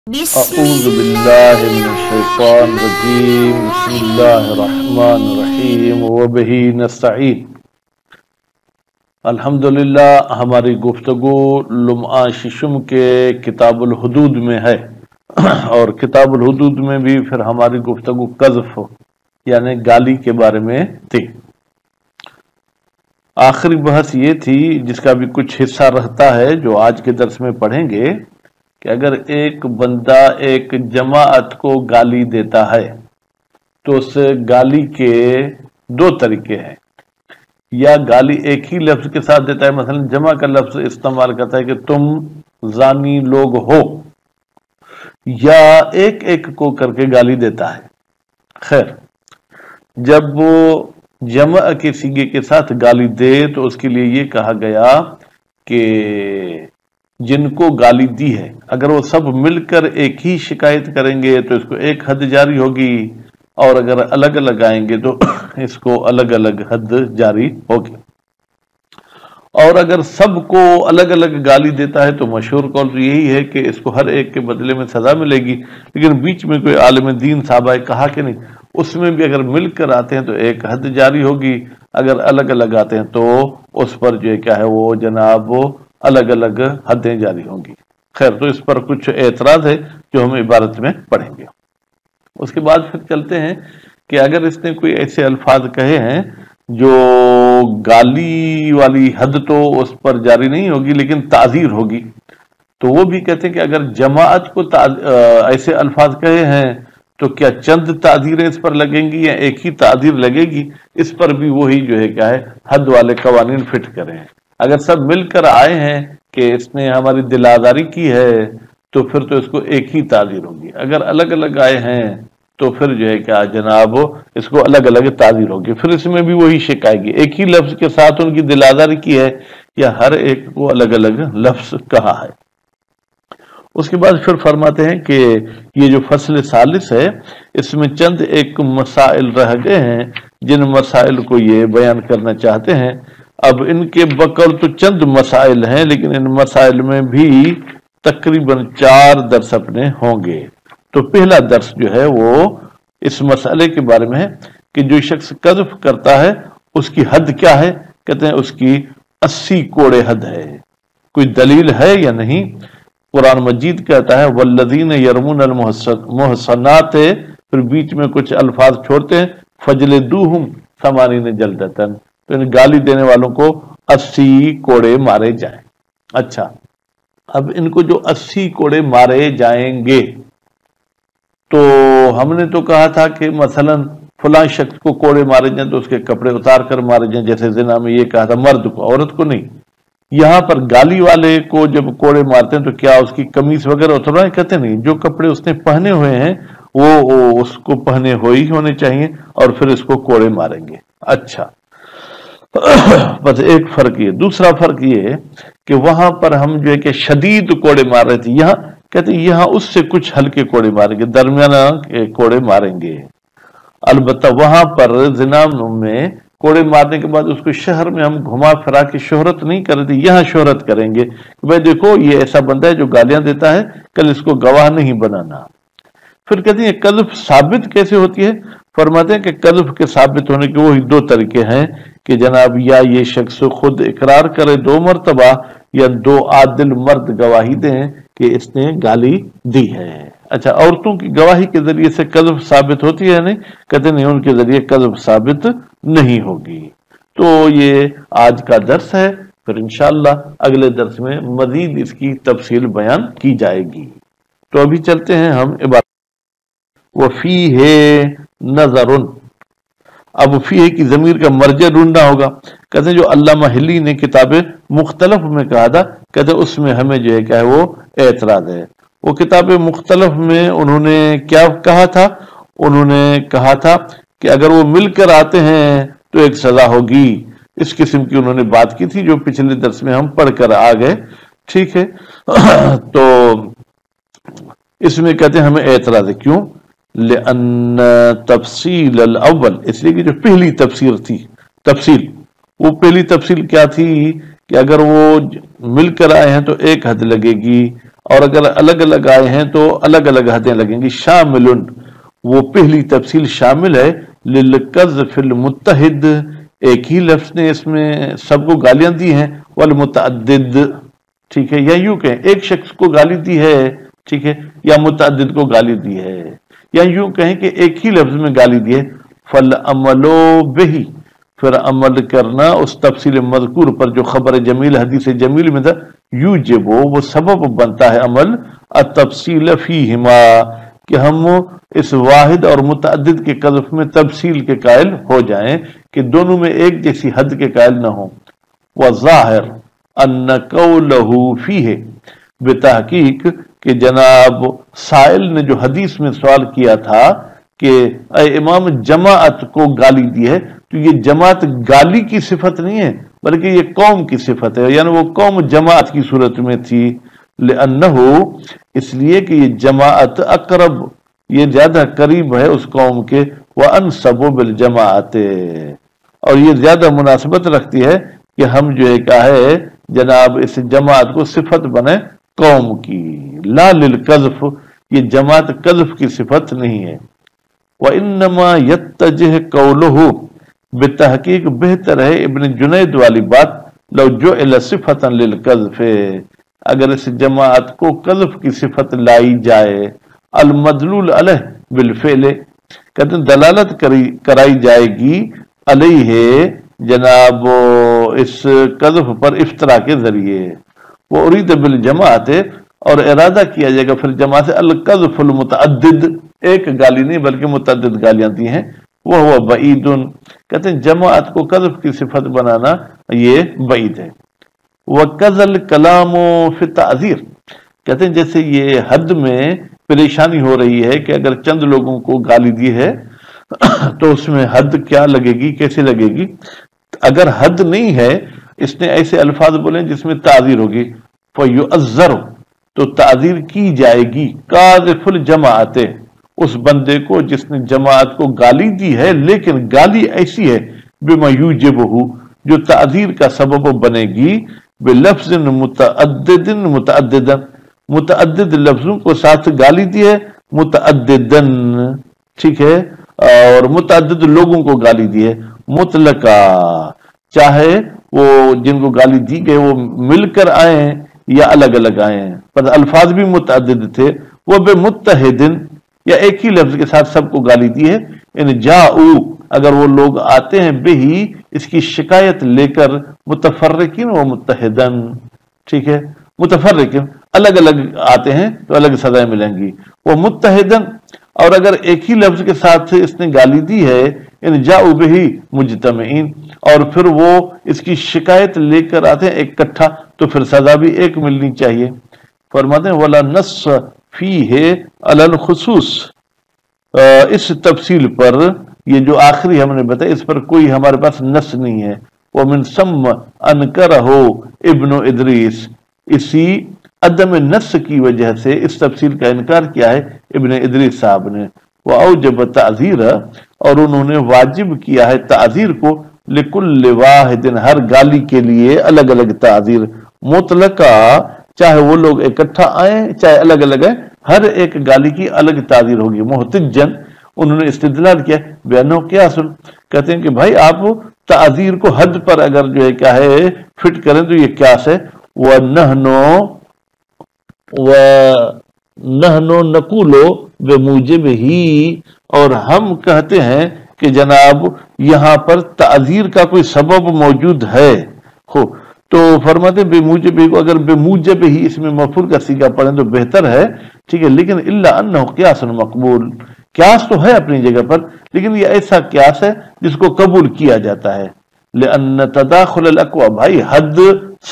أعوذ بالله من الشيطان الرجيم بسم الله الرحمن الرحیم وبه نستعین۔ الحمدللہ ہماری گفتگو لمعہ ششم کے کتاب الحدود میں ہے، اور کتاب الحدود میں بھی پھر ہماری گفتگو قذف یعنی گالی کے بارے میں تھی۔ آخری بحث یہ تھی جس کا بھی کچھ حصہ رہتا ہے جو آج کے درس میں پڑھیں گے، کہ اگر ایک بندہ ایک جماعت کو گالی دیتا ہے تو اس گالی کے دو طریقے ہیں۔ یا گالی ایک ہی لفظ کے ساتھ دیتا ہے، مثلا جمع کا لفظ استعمال کرتا ہے کہ تم زانی لوگ ہو، یا ایک ایک کو کر کے گالی دیتا ہے۔ خیر، جب وہ جمع کے صیغے کے ساتھ گالی دے تو اس کے لیے یہ کہا گیا کہ جن کو گالی دی ہے اگر وہ سب مل کر ایک ہی شکایت کریں گے تو اس کو ایک حد جاری ہوگی، اور اگر الگ الگ آئیں گے تو اس کو الگ الگ حد جاری ہوگی۔ اور اگر سب کو الگ الگ گالی دیتا ہے تو مشہور قول تو یہی ہے کہ اس کو ہر ایک کے بدلے میں سزا ملے گی، لیکن بیچ میں کوئی عالم دین صاحب آئے کہا کہ نہیں، اس میں بھی اگر مل کر آتے ہیں تو ایک حد جاری ہوگی، اگر الگ الگ آتے ہیں تو اس پر جو کیا ہے وہ جناب الگ الگ حدیں جاری ہوں گی۔ خیر، تو اس پر کچھ اعتراض ہے جو ہم عبارت میں پڑھیں گے۔ اس کے بعد پھر چلتے ہیں کہ اگر اس نے کوئی ایسے الفاظ کہے ہیں جو گالی والی حد تو اس پر جاری نہیں ہوگی لیکن تعزیر ہوگی، تو وہ بھی کہتے ہیں کہ اگر جماعت کو ایسے الفاظ کہے ہیں تو کیا چند تعزیریں اس پر لگیں گی یا ایک ہی تعزیر لگے گی؟ اس پر بھی وہی جو ہے کیا ہے حد والے قوانین فٹ کریں۔ اگر سب مل کر آئے ہیں کہ اس نے ہماری دل آزاری کی ہے تو پھر تو اس کو ایک ہی تعزیر ہوگی، اگر الگ الگ آئے ہیں تو پھر جو ہے کیا جناب اس کو الگ الگ تعزیر ہوگی۔ پھر اس میں بھی وہی شکایت گی، ایک ہی لفظ کے ساتھ ان کی دل آزاری کی ہے یا ہر ایک کو الگ الگ لفظ کہا ہے۔ اس کے بعد پھر فرماتے ہیں کہ یہ جو فصل ثالث ہے اس میں چند ایک مسائل رہ گئے ہیں جن مسائل کو یہ بیان کرنا چاہتے ہیں۔ اب ان کے بقول تو چند مسائل ہیں لیکن ان مسائل میں بھی تقریباً 4 درس اپنے ہوں گے۔ تو پہلا درس جو ہے وہ اس مسئلے کے بارے میں ہے کہ جو شخص قذف کرتا ہے اس کی حد کیا ہے؟ کہتے ہیں اس کی 80 کوڑے حد ہے۔ کوئی دلیل ہے یا نہیں؟ قرآن مجید کہتا ہے والذین یرمون المحصنات، پھر بیچ میں کچھ الفاظ چھوڑتے ہیں فجلدوہم 80 جلدتن، تو ان گالی دینے والوں کو 80 کوڑے مارے جائیں۔ اچھا، اب ان کو جو 80 کوڑے مارے جائیں گے تو ہم نے تو کہا تھا کہ مثلا فلاں شخص کو کوڑے مارے جائیں تو اس کے کپڑے اتار کر مارے جائیں، جیسے زنا میں یہ کہا تھا مرد کو، عورت کو نہیں۔ یہاں پر گالی والے کو جب کوڑے مارتے ہیں تو کیا اس کی قمیص وغیرہ اترائیں؟ کہتے نہیں، جو کپڑے اس نے پہنے ہوئے ہیں وہ اس کو پہنے ہوئے ہی ہونے چاہیے اور پھر اس کو کوڑے ماریں گے۔ اچھا، بس ایک فرق یہ۔ دوسرا فرق یہ ہے کہ وہاں پر ہم جو ہے کہ شدید کوڑے مار رہے تھے، یہاں کہتے ہیں یہاں اس سے کچھ ہلکے کوڑے ماریں گے، درمیانہ کوڑے ماریں گے۔ البتہ وہاں پر زنا میں کوڑے مارنے کے بعد اس کو شہر میں ہم گھما پھرا کے شہرت نہیں کر رہے تھے، یہاں شہرت کریں گے کہ بھائی دیکھو یہ ایسا بندہ ہے جو گالیاں دیتا ہے، کل اس کو گواہ نہیں بنانا۔ پھر کہتے ہیں قذف ثابت کیسے ہوتی ہے؟ فرماتے ہیں کہ قذف کے ثابت ہونے کے وہی 2 طریقے ہیں کہ جناب یا یہ شخص خود اقرار کرے 2 مرتبہ یا 2 عادل مرد گواہی دیں کہ اس نے گالی دی ہے۔ اچھا، عورتوں کی گواہی کے ذریعے سے قذف ثابت ہوتی ہے نہیں؟ کہتے نہیں، ان کے ذریعے قذف ثابت نہیں ہوگی۔ تو یہ آج کا درس ہے، پھر انشاءاللہ اگلے درس میں مزید اس کی تفصیل بیان کی جائے گی۔ تو ابھی چلتے ہیں ہم عبارت وَفِيهِ نَظَرٌ۔ اب فیہ کی ضمیر کا مرجع ڈھونڈنا ہوگا۔ کہتے ہیں جو علامہ حلی نے کتاب مختلف میں کہا تھا، کہتے ہیں اس میں ہمیں جو ہے کیا ہے وہ اعتراض ہے۔ وہ کتاب مختلف میں انہوں نے کیا کہا تھا؟ انہوں نے کہا تھا کہ اگر وہ مل کر آتے ہیں تو ایک سزا ہوگی، اس قسم کی انہوں نے بات کی تھی جو پچھلے درس میں ہم پڑھ کر آ گئے، ٹھیک ہے۔ تو اس میں کہتے ہیں ہمیں اعتراض ہے، کیوں؟ لأن تفصیل الاول، اس لیے کہ جو پہلی تفسیر تھی، تفصیل، وہ پہلی تفصیل کیا تھی کہ اگر وہ مل کر آئے ہیں تو ایک حد لگے گی، اور اگر الگ الگ آئے ہیں تو الگ الگ حدیں لگیں گی. شامل وہ پہلی تفصیل شامل ہے للقذف المتحد ایک ہی لفظ نے اس میں سب کو گالیاں دی ہیں والمتعدد ٹھیک ہے یا یوں کہیں ایک شخص کو گالی دی ہے ٹھیک ہے یا متعدد کو گالی دی ہے یا یوں کہیں کہ ایک ہی لفظ میں گالی دی ہے فالعمل بہ پھر عمل کرنا اس تفصیل مذکور پر جو خبر جمیل حدیث جمیل میں تھا یوجب وہ سبب بنتا ہے عمل التفصیل فیہما کہ ہم اس واحد اور متعدد کے قذف میں تفصیل کے قائل ہو جائیں کہ دونوں میں ایک جیسی حد کے قائل نہ ہوں. وظاہر ان قولہ فیہ بتحقیق کہ جناب سائل نے جو حدیث میں سوال کیا تھا کہ اے امام جماعت کو گالی دی ہے تو یہ جماعت گالی کی صفت نہیں ہے بلکہ یہ قوم کی صفت ہے یعنی وہ قوم جماعت کی صورت میں تھی. لأنہ اس لیے کہ یہ جماعت اقرب یہ زیادہ قریب ہے اس قوم کے وانسب بالجماعت اور یہ زیادہ مناسبت رکھتی ہے کہ ہم جو ہے کیا ہے جناب اس جماعت کو صفت بنے قوم کی. لا للقذف یہ جماعت قذف کی صفت نہیں ہے. وَإِنَّمَا يَتَّجِهْ قَوْلُهُ بتحقیق بہتر ہے ابن جنید والی بات لو جعل صفتا للقذف اگر اس جماعت کو قذف کی صفت لائی جائے المدلول علیہ بالفعل کہتے ہیں دلالت کرائی جائے گی علیہ جناب اس قذف پر افتراء کے ذریعے وہ ارید بالجماعت اور ارادہ کیا جائے گا پھر جماعت سے القذف المتعدد ایک گالی نہیں بلکہ متعدد گالیاں دی ہیں وہ بعید کہتے ہیں جماعت کو قذف کی صفت بنانا یہ بعید ہے. وَقَذَ الْكَلَامُ فِي التَّعْذِيرِ کہتے ہیں جیسے یہ حد میں پریشانی ہو رہی ہے کہ اگر چند لوگوں کو گالی دی ہے تو اس میں حد کیا لگے گی کیسے لگے گی. اگر حد نہیں ہے اس نے ایسے الفاظ بولے جس میں تعذیر ہوگی فَيُعَذَّرُ تو تعذیر کی جائے گی قاذف الجماعت اس بندے کو جس نے جماعت کو گالی دی ہے لیکن گالی ایسی ہے بما یوجبہ جو تعذیر کا سبب بنے گی بلفظ متعدد لفظوں کو ساتھ گالی دی ہے متعددن ٹھیک ہے اور متعدد لوگوں کو گالی دی ہے مطلقہ چاہے وہ جن کو گالی دی گئے وہ مل کر آئیں یا الگ الگ آئیں پر الفاظ بھی متعدد تھے وہ بے متحدن یا ایک ہی لفظ کے ساتھ سب کو گالی دی ہے. ان جاؤ اگر وہ لوگ آتے ہیں بہی اس کی شکایت لے کر متفرقین و متحدن ٹھیک ہے متفرقین الگ الگ آتے ہیں تو الگ سزائیں ملیں گی. وہ متحدن اور اگر ایک ہی لفظ کے ساتھ اس نے گالی دی ہے ان جاؤ بہی مجتمعین اور پھر وہ اس کی شکایت لے کر آتے ہیں ایک کٹھا تو پھر سزا بھی ایک ملنی چاہیے. فرماتے ہیں ولا نص فیہ علی الخصوص اس تفصیل پر یہ جو آخری ہم نے بتایا اس پر کوئی ہمارے پاس نص نہیں ہے. ومن ثم انکرہ ابن ادریس اسی عدم نص کی وجہ سے اس تفصیل کا انکار کیا ہے ابن ادریس صاحب نے. وأوجب تعذیر اور انہوں نے واجب کیا ہے تعذیر کو لکل واحد ہر گالی کے لیے الگ الگ تعذیر مطلقہ چاہے وہ لوگ اکٹھا آئیں چاہے الگ الگ آئیں ہر ایک گالی کی الگ تعذیر ہوگی. محتجن انہوں نے استدلال کیا بیانوں کیا سن کہتے ہیں کہ بھائی آپ تعذیر کو حد پر اگر جو ہے کیا ہے فٹ کریں تو یہ قیاس ہے. وَنَحْنُ نَقُولُ بِمُوجِبِهِ اور ہم کہتے ہیں کہ جناب یہاں پر تعذیر کا کوئی سبب موجود ہے. تو فرماتے بے موجب کو اگر بے موجب ہی اس میں مفعول کا صیغہ پڑھیں تو بہتر ہے ٹھیک ہے لیکن الا انہ قیاس مقبول قیاس تو ہے اپنی جگہ پر لیکن یہ ایسا قیاس ہے جس کو قبول کیا جاتا ہے. لأن تداخل الاقوى بھائی حد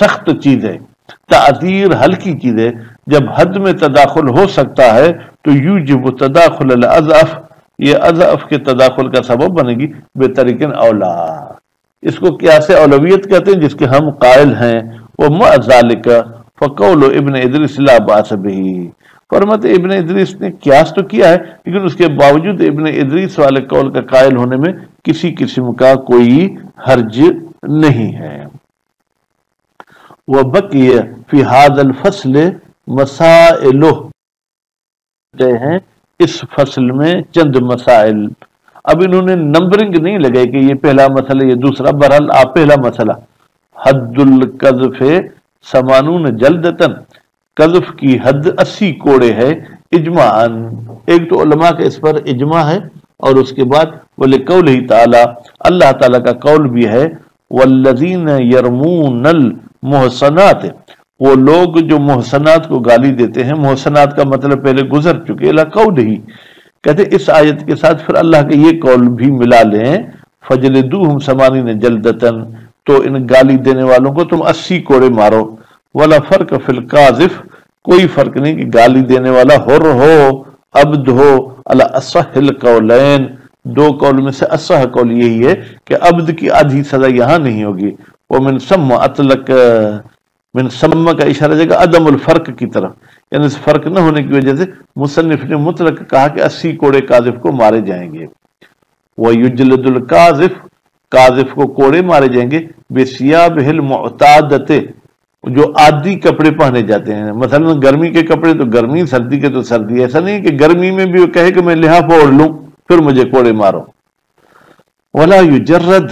سخت چیز ہے تعذیر ہلکی چیز ہے. جب حد میں تداخل ہو سکتا ہے تو یوجب تداخل الاضعف یہ اضعف کے تداخل کا سبب بنے گی بطریق اولا. اس کو قیاس اولویت کہتے ہیں جس کے ہم قائل ہیں. وہ مع ذالک فقول ابن ادریس لا باس به فرماتے ابن ادریس نے قیاس تو کیا ہے لیکن اس کے باوجود ابن ادریس والے قول کا قائل ہونے میں کسی قسم کا کوئی حرج نہیں ہے. وبقي في هذا الفصل مسائل ہیں اس فصل میں چند مسائل. اب انہوں نے نمبرنگ نہیں لگائی کہ یہ پہلا مسئلہ یہ دوسرا. بہرحال آپ پہلا مسئلہ حد القذف 80 جلدتن، قذف کی حد 80 کوڑے ہے اجماعاً. ایک تو علماء کا اس پر اجماع ہے، اور اس کے بعد وَلِقَوْلِهِ تعالی، اللہ تعالیٰ کا قول بھی ہے وَالَّذِينَ يَرْمُونَ الْمُحْصَنَاتِ، وہ لوگ جو محسنات کو گالی دیتے ہیں. محسنات کا مطلب پہلے گزر چکے. لَقَوْلِهِ کہتے اس آیت کے ساتھ پھر اللہ کا یہ قول بھی ملا لیں فَجْلِدُوهُمْ 80 جلدتن، تو ان گالی دینے والوں کو تم 80 کوڑے مارو. وَلَا فَرْقَ فِي الْقَاذِفِ، کوئی فرق نہیں کہ گالی دینے والا حر ہو عبد ہو. علی اصح القولین، دو قول میں سے اصح قول یہی ہے کہ عبد کی آدھی سزا یہاں نہیں ہوگی. ومن ثم اطلق، من ثم کا اشارہ جائے گا عدم الفرق کی طرف، یعنی اس فرق نہ ہونے کی وجہ سے مصنف نے مطلق کہا کہ 80 کوڑے قاذف کو مارے جائیں گے. وَيُجْلَدُ الْقَاذِفُ، قاذف کو کوڑے مارے جائیں گے بِثِيَابِهِ الْمُعْتَادَةِ، جو عادی کپڑے پہنے جاتے ہیں. مثلا گرمی کے کپڑے تو گرمی، سردی کے تو سردی. ایسا نہیں کہ گرمی میں بھی وہ کہے کہ میں لحاف اوڑھ لوں پھر مجھے کوڑے مارو. وَلَا يُجَرَّدْ،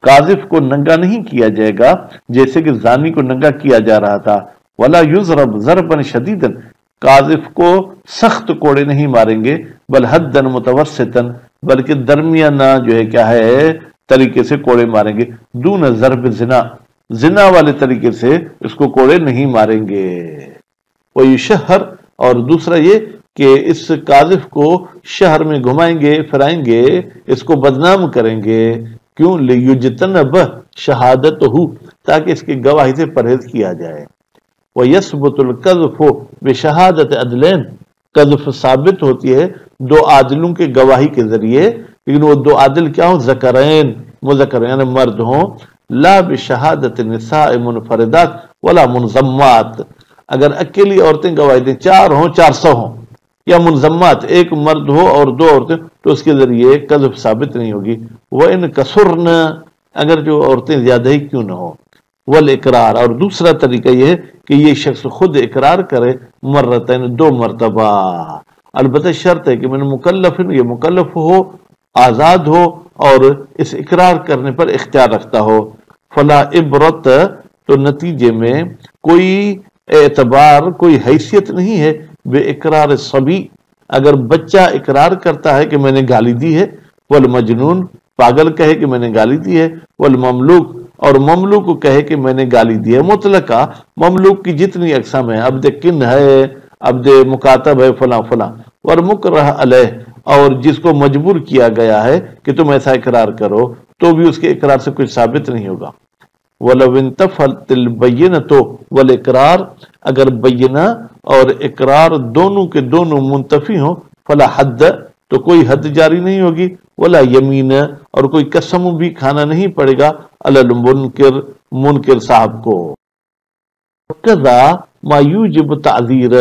قاذف کو ننگا نہیں کیا جائے گا جیسے کہ زانی کو ننگا کیا جا رہا تھا. وَلَا يُضْرَبْ ضَرْبًا شَدِيدًا، قاذف کو سخت کوڑے نہیں ماریں گے. بل حدًا متوسطًا، بلکہ درمیانہ جو ہے کیا ہے طریقے سے کوڑے ماریں گے. دون ضرب زنا، زنا والے طریقے سے اس کو کوڑے نہیں ماریں گے. وہی شہر، اور دوسرا یہ کہ اس قاذف کو شہر میں گھمائیں گے پھرائیں گے، اس کو بدنام کریں گے. کیوں؟ لیجتنب شہادتہ، تاکہ اس کی گواہی سے پرہیز کیا جائے. وَيَثْبُتُ الْقَذْفُ بِشَهَادَةِ عَدْلَيْنِ، قذف ثابت ہوتی ہے دو عادلوں کے گواہی کے ذریعے، لیکن وہ دو عادل کیا ہوں؟ ذکرین، مذکر یعنی مرد ہوں. لا بشہادت النساء منفردات ولا منضمات، اگر اکیلی عورتیں گواہی دیں، 4 ہوں 400 ہوں، یا منضمات ایک مرد ہو اور 2 عورتیں، تو اس کے ذریعے قذف ثابت نہیں ہوگی. وَإِن كَثُرْنَ، اگر جو عورتیں زیادہ ہی کیوں نہ ہو. والاقرار، اور دوسرا طریقہ یہ ہے کہ یہ شخص خود اقرار کرے مرتين 2 مرتبہ. البتہ شرط ہے کہ من مکلف، یہ مکلف ہو، آزاد ہو، اور اس اقرار کرنے پر اختیار رکھتا ہو. فلا عبرت، تو نتیجے میں کوئی اعتبار، کوئی حیثیت نہیں ہے بے اقرار صبی، اگر بچہ اقرار کرتا ہے کہ میں نے گالی دی ہے. والمجنون، پاگل کہے کہ میں نے گالی دی ہے. والمملوک، اور مملوک کو کہے کہ میں نے گالی دی ہے. مطلقہ مملوک کی جتنی اقسام ہیں، عبد کن ہے، عبد مکاتب ہے، فلاں فلاں. والمکرہ علیہ، اور جس کو مجبور کیا گیا ہے کہ تم ایسا اقرار کرو، تو بھی اس کے اقرار سے کچھ ثابت نہیں ہوگا. وَلَوْ انْتَفَتِ الْبَيِّنَةُ وَالْإِقْرَارُ، اگر بینہ اور اقرار دونوں کے دونوں منتفی ہوں، فلا حد، تو کوئی حد جاری نہیں ہوگی. ولا یمین، اور کوئی قسم بھی کھانا نہیں پڑے گا علی المنکر، منکر صاحب کو. کذا ما یوجب تعذیر،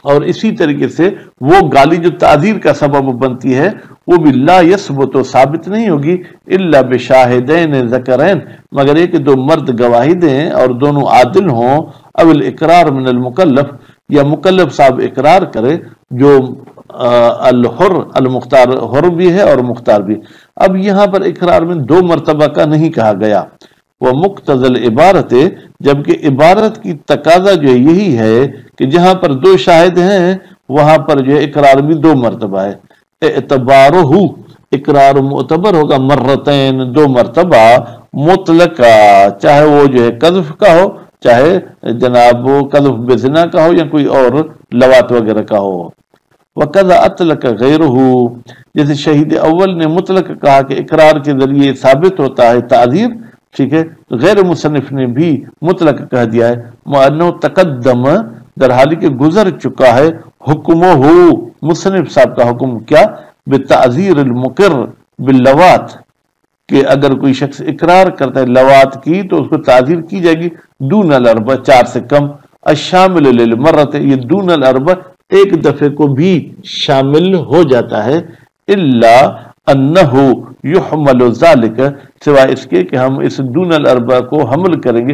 اور اسی طریقے سے وہ گالی جو تعذیر کا سبب بنتی ہے وہ بھی لا یثبت، ثابت نہیں ہوگی الا بشاہدین ذکرین، مگر یہ کہ 2 مرد گواہی دیں اور دونوں عادل ہوں. او الاقرار من المکلف، یا مکلف صاحب اقرار کرے جو الحر، المختار حر بھی ہے اور مختار بھی. اب یہاں پر اقرار میں 2 مرتبہ کا نہیں کہا گیا. وہ مقتضى العبارت، جبکہ عبارت کی تقاضا جو یہی ہے کہ جہاں پر 2 شاہد ہیں وہاں پر جو ہے اقرار بھی 2 مرتبہ ہے. اعتبارہ، اقرار معتبر ہوگا مرتين 2 مرتبہ مطلقہ، چاہے وہ جو ہے قذف کا ہو، چاہے جناب وہ قذف بزنا کا ہو، یا کوئی اور لواط وغیرہ کا ہو. وَقَذَا أَطْلَقَ غَيْرُهُ، جیسے شہید اول نے مطلق کہا کہ اقرار کے ذریعے ثابت ہوتا ہے تعذیر، ٹھیک ہے، غیر مصنف نے بھی مطلق کہہ دیا ہے. وَأَنَّهُ تَقَدَّمَ، در حالی کہ گزر چکا ہے، حکمہ، مصنف صاحب کا حکم کیا، بتعذیر المقر باللواط، کہ اگر کوئی شخص اقرار کرتا ہے لواط کی تو اس کو تعذیر کی جائے گی دون الاربع، 4 سے کم. الشامل للمرۃ، یہ دون الاربع ایک دفعے کو بھی شامل ہو جاتا ہے. الا انہ یحمل ذالک، سوائے اس کے کہ ہم اس دون الاربع کو حمل کریں گے